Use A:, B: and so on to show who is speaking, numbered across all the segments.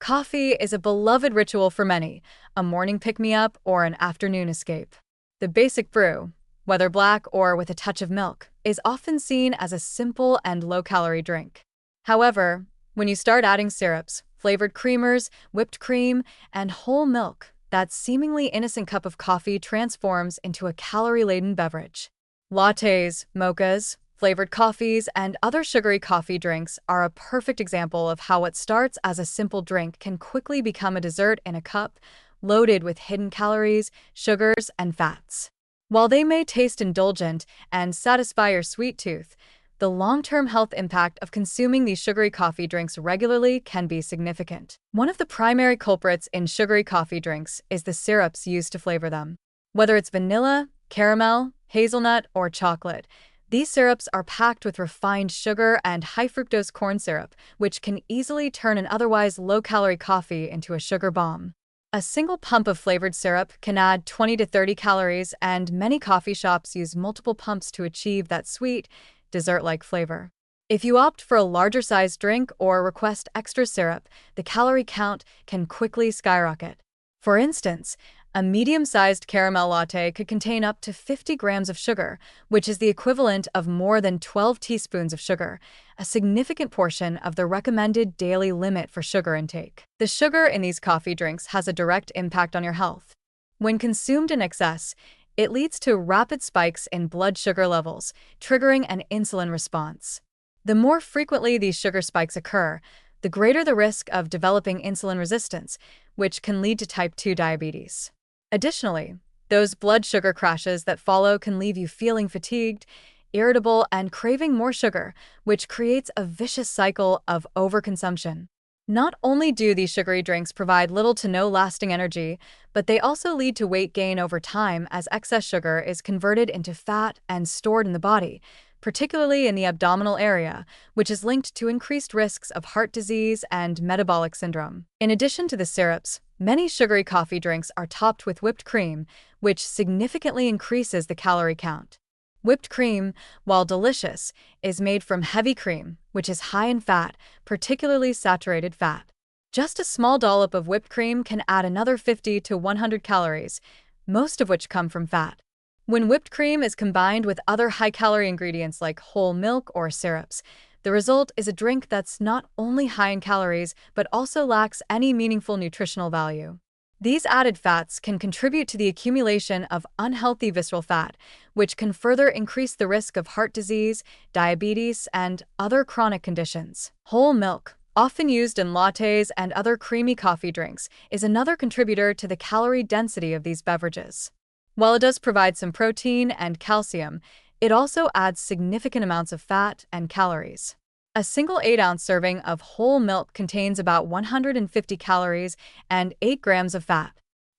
A: Coffee is a beloved ritual for many, a morning pick-me-up or an afternoon escape. The basic brew, whether black or with a touch of milk, is often seen as a simple and low-calorie drink. However, when you start adding syrups, flavored creamers, whipped cream, and whole milk, that seemingly innocent cup of coffee transforms into a calorie-laden beverage. Lattes, mochas, flavored coffees, and other sugary coffee drinks are a perfect example of how what starts as a simple drink can quickly become a dessert in a cup, loaded with hidden calories, sugars, and fats. While they may taste indulgent and satisfy your sweet tooth, the long-term health impact of consuming these sugary coffee drinks regularly can be significant. One of the primary culprits in sugary coffee drinks is the syrups used to flavor them. Whether it's vanilla, caramel, hazelnut, or chocolate, these syrups are packed with refined sugar and high-fructose corn syrup, which can easily turn an otherwise low-calorie coffee into a sugar bomb. A single pump of flavored syrup can add 20 to 30 calories, and many coffee shops use multiple pumps to achieve that sweet, dessert-like flavor. If you opt for a larger-sized drink or request extra syrup, the calorie count can quickly skyrocket. For instance, a medium-sized caramel latte could contain up to 50 grams of sugar, which is the equivalent of more than 12 teaspoons of sugar, a significant portion of the recommended daily limit for sugar intake. The sugar in these coffee drinks has a direct impact on your health. When consumed in excess, it leads to rapid spikes in blood sugar levels, triggering an insulin response. The more frequently these sugar spikes occur, the greater the risk of developing insulin resistance, which can lead to type 2 diabetes. Additionally, those blood sugar crashes that follow can leave you feeling fatigued, irritable, and craving more sugar, which creates a vicious cycle of overconsumption. Not only do these sugary drinks provide little to no lasting energy, but they also lead to weight gain over time as excess sugar is converted into fat and stored in the body, particularly in the abdominal area, which is linked to increased risks of heart disease and metabolic syndrome. In addition to the syrups, many sugary coffee drinks are topped with whipped cream, which significantly increases the calorie count. Whipped cream, while delicious, is made from heavy cream, which is high in fat, particularly saturated fat. Just a small dollop of whipped cream can add another 50 to 100 calories, most of which come from fat. When whipped cream is combined with other high-calorie ingredients like whole milk or syrups, the result is a drink that's not only high in calories but also lacks any meaningful nutritional value. These added fats can contribute to the accumulation of unhealthy visceral fat, which can further increase the risk of heart disease, diabetes, and other chronic conditions. Whole milk, often used in lattes and other creamy coffee drinks, is another contributor to the calorie density of these beverages. While it does provide some protein and calcium, it also adds significant amounts of fat and calories. A single 8-ounce serving of whole milk contains about 150 calories and 8 grams of fat.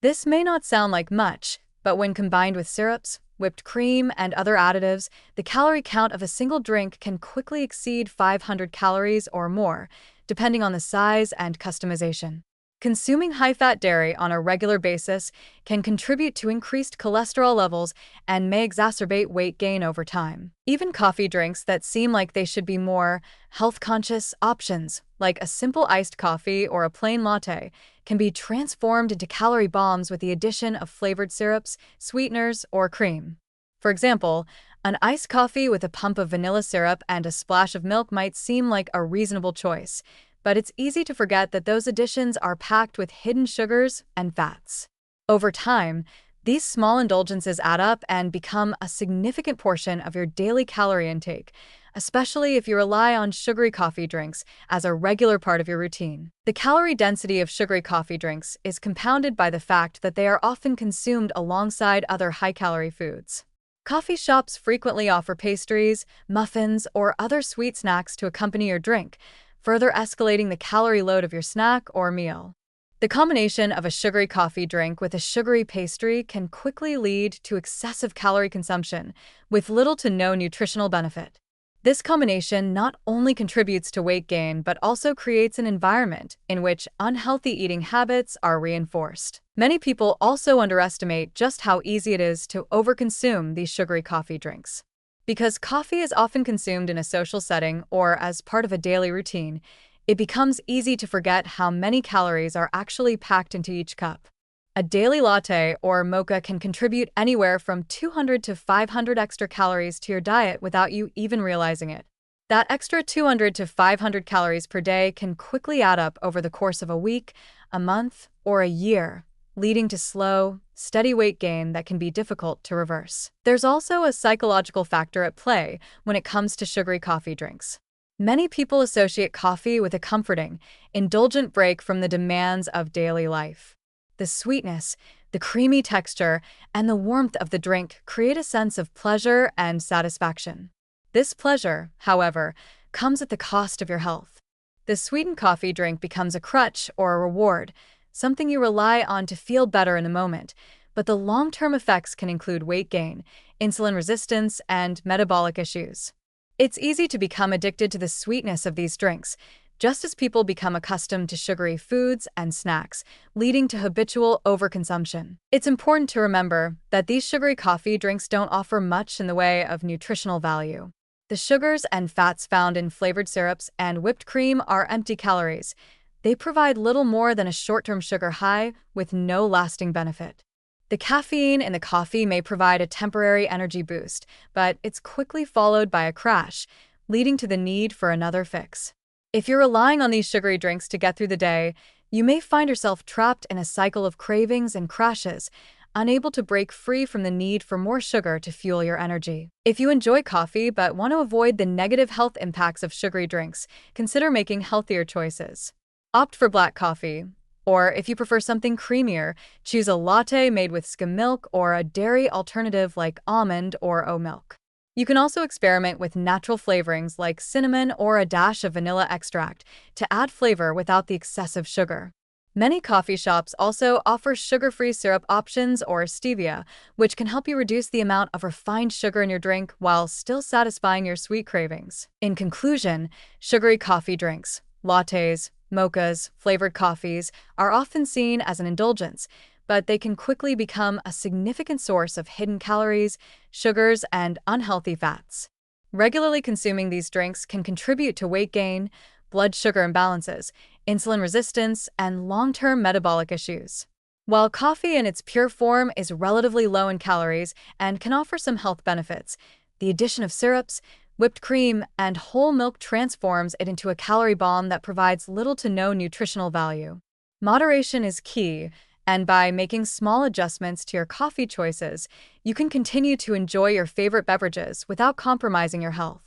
A: This may not sound like much, but when combined with syrups, whipped cream, and other additives, the calorie count of a single drink can quickly exceed 500 calories or more, depending on the size and customization. Consuming high-fat dairy on a regular basis can contribute to increased cholesterol levels and may exacerbate weight gain over time. Even coffee drinks that seem like they should be more health-conscious options, like a simple iced coffee or a plain latte, can be transformed into calorie bombs with the addition of flavored syrups, sweeteners, or cream. For example, an iced coffee with a pump of vanilla syrup and a splash of milk might seem like a reasonable choice, but it's easy to forget that those additions are packed with hidden sugars and fats. Over time, these small indulgences add up and become a significant portion of your daily calorie intake, especially if you rely on sugary coffee drinks as a regular part of your routine. The calorie density of sugary coffee drinks is compounded by the fact that they are often consumed alongside other high-calorie foods. Coffee shops frequently offer pastries, muffins, or other sweet snacks to accompany your drink, further escalating the calorie load of your snack or meal. The combination of a sugary coffee drink with a sugary pastry can quickly lead to excessive calorie consumption, with little to no nutritional benefit. This combination not only contributes to weight gain but also creates an environment in which unhealthy eating habits are reinforced. Many people also underestimate just how easy it is to overconsume these sugary coffee drinks. Because coffee is often consumed in a social setting or as part of a daily routine, It becomes easy to forget how many calories are actually packed into each cup. A daily latte or mocha can contribute anywhere from 200 to 500 extra calories to your diet without you even realizing it. That extra 200 to 500 calories per day can quickly add up over the course of a week, a month, or a year, leading to slow, steady weight gain that can be difficult to reverse. There's also a psychological factor at play when it comes to sugary coffee drinks. Many people associate coffee with a comforting, indulgent break from the demands of daily life. The sweetness, the creamy texture, and the warmth of the drink create a sense of pleasure and satisfaction. This pleasure, however, comes at the cost of your health. The sweetened coffee drink becomes a crutch or a reward, something you rely on to feel better in the moment, but the long-term effects can include weight gain, insulin resistance, and metabolic issues. It's easy to become addicted to the sweetness of these drinks, just as people become accustomed to sugary foods and snacks, leading to habitual overconsumption. It's important to remember that these sugary coffee drinks don't offer much in the way of nutritional value. The sugars and fats found in flavored syrups and whipped cream are empty calories. They provide little more than a short-term sugar high with no lasting benefit. The caffeine in the coffee may provide a temporary energy boost, but it's quickly followed by a crash, leading to the need for another fix. If you're relying on these sugary drinks to get through the day, you may find yourself trapped in a cycle of cravings and crashes, unable to break free from the need for more sugar to fuel your energy. If you enjoy coffee but want to avoid the negative health impacts of sugary drinks, consider making healthier choices. Opt for black coffee, or if you prefer something creamier, choose a latte made with skim milk or a dairy alternative like almond or oat milk. You can also experiment with natural flavorings like cinnamon or a dash of vanilla extract to add flavor without the excessive sugar. Many coffee shops also offer sugar-free syrup options or stevia, which can help you reduce the amount of refined sugar in your drink while still satisfying your sweet cravings. In conclusion, sugary coffee drinks, lattes, mochas, flavored coffees are often seen as an indulgence, but they can quickly become a significant source of hidden calories, sugars, and unhealthy fats. Regularly consuming these drinks can contribute to weight gain, blood sugar imbalances, insulin resistance, and long-term metabolic issues. While coffee in its pure form is relatively low in calories and can offer some health benefits, the addition of syrups, whipped cream, and whole milk transforms it into a calorie bomb that provides little to no nutritional value. Moderation is key, and by making small adjustments to your coffee choices, you can continue to enjoy your favorite beverages without compromising your health.